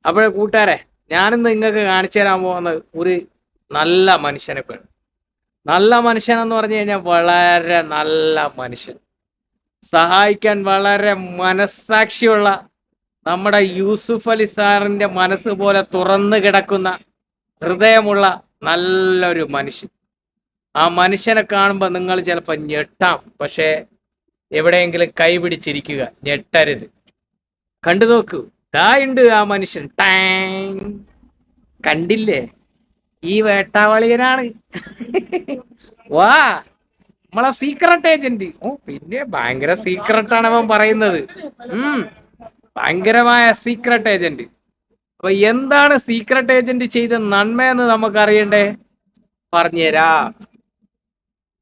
അപ്പോഴേ കൂട്ടുകാരെ, ഞാനിന്ന് നിങ്ങൾക്ക് കാണിച്ചു തരാൻ പോകുന്നത് ഒരു നല്ല മനുഷ്യനെ പെണ്ണ്. നല്ല മനുഷ്യൻ എന്ന് പറഞ്ഞു കഴിഞ്ഞാൽ വളരെ നല്ല മനുഷ്യൻ, സഹായിക്കാൻ വളരെ മനസ്സാക്ഷിയുള്ള, നമ്മുടെ യൂസുഫ് അലി സാറിന്റെ മനസ്സ് പോലെ തുറന്നു കിടക്കുന്ന ഹൃദയമുള്ള നല്ലൊരു മനുഷ്യൻ. ആ മനുഷ്യനെ കാണുമ്പോൾ നിങ്ങൾ ചിലപ്പോൾ ഞെട്ടാം, പക്ഷേ എവിടെയെങ്കിലും കൈപിടിച്ചിരിക്കുക, ഞെട്ടരുത്. കണ്ടു നോക്കൂ, ഉണ്ട് ആ മനുഷ്യൻ. ടാങ്, കണ്ടില്ലേ? ഈ വേട്ടാവളിയനാണ്. വാ, നമ്മളെ സീക്രട്ട് ഏജന്റ്. ഓ പിന്നെ ഭയങ്കര സീക്രട്ടാണ് അവൻ പറയുന്നത്. ഭയങ്കരമായ സീക്രട്ട് ഏജന്റ്. അപ്പൊ എന്താണ് സീക്രട്ട് ഏജന്റ് ചെയ്ത നന്മയെന്ന് നമുക്കറിയണ്ടേ? പറഞ്ഞുതരാ.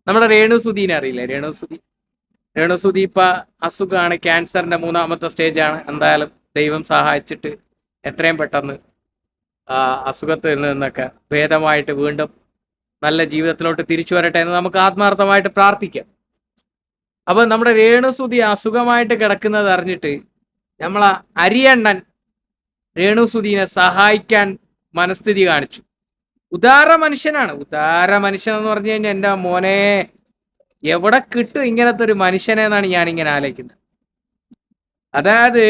നമ്മുടെ രേണുസുധീനെ അറിയില്ലേ? രേണുസുധി ഇപ്പൊ അസുഖമാണ്, ക്യാൻസറിന്റെ 3ാമത്തെ സ്റ്റേജാണ്. എന്തായാലും ദൈവം സഹായിച്ചിട്ട് എത്രയും പെട്ടെന്ന് അസുഖത്തിൽ നിന്നൊക്കെ ഭേദമായിട്ട് വീണ്ടും നല്ല ജീവിതത്തിലോട്ട് തിരിച്ചു വരട്ടെ എന്ന് നമുക്ക് ആത്മാർത്ഥമായിട്ട് പ്രാർത്ഥിക്കാം. അപ്പൊ നമ്മുടെ രേണുസുധി അസുഖമായിട്ട് കിടക്കുന്നത് അറിഞ്ഞിട്ട് നമ്മളെ അരിയണ്ണൻ രേണുസുധീനെ സഹായിക്കാൻ മനസ്ഥിതി കാണിച്ചു. ഉദാര മനുഷ്യനാണ്. ഉദാര മനുഷ്യൻ എന്ന് പറഞ്ഞു കഴിഞ്ഞാൽ എൻ്റെ മോനെ, എവിടെ കിട്ടും ഇങ്ങനത്തെ ഒരു മനുഷ്യനെ എന്നാണ് ഞാനിങ്ങനെ ആലോചിക്കുന്നത്. അതായത്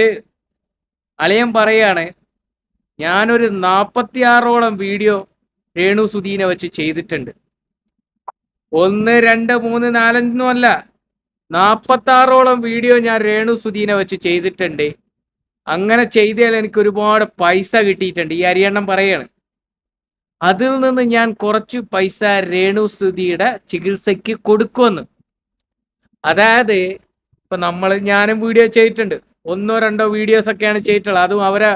അളിയൻ പറയാണ്, ഞാനൊരു 46ഓളം വീഡിയോ രേണുസുധീനെ വെച്ച് ചെയ്തിട്ടുണ്ട്. 1, 2, 3, 4 അല്ല, 46ഓളം വീഡിയോ ഞാൻ രേണുസുധീനെ വെച്ച് ചെയ്തിട്ടുണ്ട്. അങ്ങനെ ചെയ്താൽ എനിക്ക് ഒരുപാട് പൈസ കിട്ടിയിട്ടുണ്ട്. ഈ അരിയണ്ണം പറയാണ്, അതിൽ നിന്ന് ഞാൻ കുറച്ച് പൈസ രേണുസുധിയുടെ ചികിത്സയ്ക്ക് കൊടുക്കുമെന്ന്. അതായത് ഇപ്പൊ ഞാനും വീഡിയോ ചെയ്തിട്ടുണ്ട്, 1, 2 വീഡിയോസ് ഒക്കെയാണ് ചെയ്തിട്ടുള്ളത്. അതും അവരെ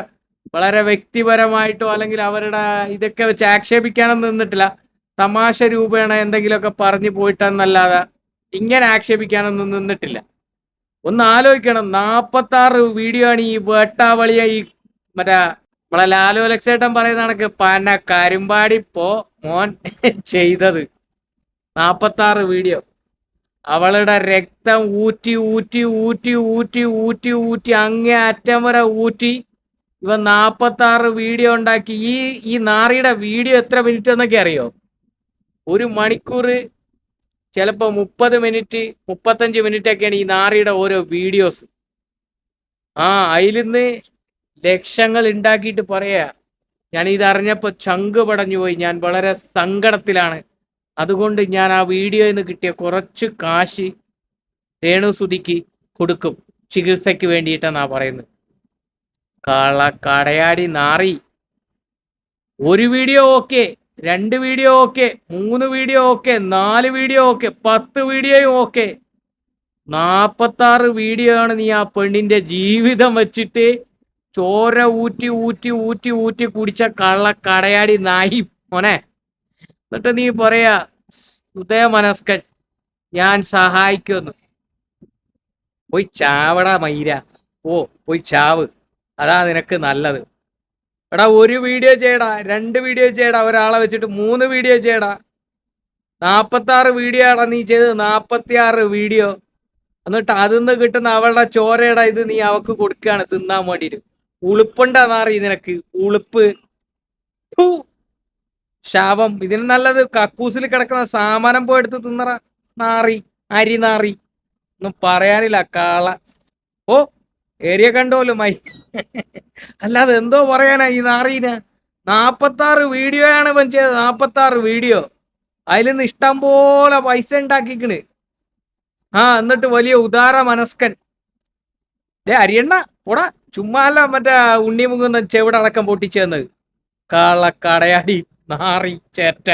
വളരെ വ്യക്തിപരമായിട്ടോ അല്ലെങ്കിൽ അവരുടെ ഇതൊക്കെ വെച്ച് ആക്ഷേപിക്കാനൊന്നും നിന്നിട്ടില്ല. തമാശ രൂപേണ എന്തെങ്കിലുമൊക്കെ പറഞ്ഞു പോയിട്ടെന്നല്ലാതെ ഇങ്ങനെ ആക്ഷേപിക്കാനൊന്നും നിന്നിട്ടില്ല. ഒന്ന് ആലോചിക്കണം, 46 വീഡിയോ ആണ് ഈ വേട്ടാവളിയ, ഈ മറ്റേ നമ്മളെ ലാലു ലക്സേട്ടൻ പറയുന്ന കണക്ക് പന കരുമ്പാടി പോ മോൻ ചെയ്തത്. 46 വീഡിയോ അവളുടെ രക്തം ഊറ്റി ഊറ്റി ഊറ്റി ഊറ്റി ഊറ്റി ഊറ്റി അങ്ങേ അറ്റം വരെ ഊറ്റി ഇവ 46 വീഡിയോ ഉണ്ടാക്കി. ഈ നാറിയുടെ വീഡിയോ എത്ര മിനിറ്റ് എന്നൊക്കെ അറിയോ? 1 മണിക്കൂർ, ചിലപ്പോൾ 30 മിനിറ്റ്, 35 മിനിറ്റ് ഒക്കെയാണ് ഈ നാറിയുടെ ഓരോ വീഡിയോസ്. അതിലിന്ന് ലക്ഷങ്ങൾ ഉണ്ടാക്കിയിട്ട് പറയാ, ഞാൻ ഇതറിഞ്ഞപ്പോൾ ചങ്ക് പടഞ്ഞു പോയി, ഞാൻ വളരെ സങ്കടത്തിലാണ്. അതുകൊണ്ട് ഞാൻ ആ വീഡിയോയിൽ നിന്ന് കിട്ടിയ കുറച്ച് കാശ് രേണുസുധിക്ക് കൊടുക്കും, ചികിത്സയ്ക്ക് വേണ്ടിയിട്ടെന്നാ പറയുന്നത്. കടയാടി നാറി. 1 video okay, 2 video okay, 3 video okay, 4 video okay, 10 വീഡിയോയും ഓക്കെ. 46 വീഡിയോ ആണ് നീ ആ പെണ്ണിന്റെ ജീവിതം വെച്ചിട്ട് ചോര ഊറ്റി ഊറ്റി ഊറ്റി ഊറ്റി കുടിച്ച കടയാടി നായി മോനെ. എന്നിട്ട് നീ പറയാ ഹൃദയമനസ്കൻ, ഞാൻ സഹായിക്കുമെന്ന്. പോയി ചാവടാ മൈര, പോയി ചാവ്, അതാ നിനക്ക് നല്ലത്. എടാ 1 വീഡിയോ ചെയ്യടാ, 2 വീഡിയോ ചെയ്യടാ, ഒരാളെ വെച്ചിട്ട് 3 വീഡിയോ ചെയ്യടാ. 46 വീഡിയോ ആടാ നീ ചെയ്തത്, 46 വീഡിയോ. എന്നിട്ട് അതിൽ നിന്ന് കിട്ടുന്ന അവളുടെ ചോരയുടെ ഇത് നീ അവക്ക് കൊടുക്കുകയാണ് തിന്നാൻ വേണ്ടിയിട്ട്. ഉളുപ്പുണ്ടാ നാറി നിനക്ക്? ഉളുപ്പ്, ശാപം. ഇതിന് നല്ലത് കക്കൂസിൽ കിടക്കുന്ന സാമാനം പോയെടുത്ത് തിന്നറ നാറി, അരി നാറി. ഒന്നും പറയാനില്ല, കാള. ഏരിയ കണ്ടോല്ലോ മൈ. അല്ലാതെ എന്തോ പറയാനാ ഈ നാറീന്. 46 വീഡിയോയാണ് ഇവൻ ചെയ്തത്, 46 വീഡിയോ. അതിൽ നിന്ന് ഇഷ്ടം പോലെ പൈസ ഉണ്ടാക്കിക്കണ്. എന്നിട്ട് വലിയ ഉദാര മനസ്കൻ. അരിയണ്ണ പോടാ, ചുമ്മാ അല്ല മറ്റേ ഉണ്ണിമുകുന്ന ചെവിടടക്കം പൊട്ടിച്ചെന്നത്. കടയാടി നാറി ചേറ്റ.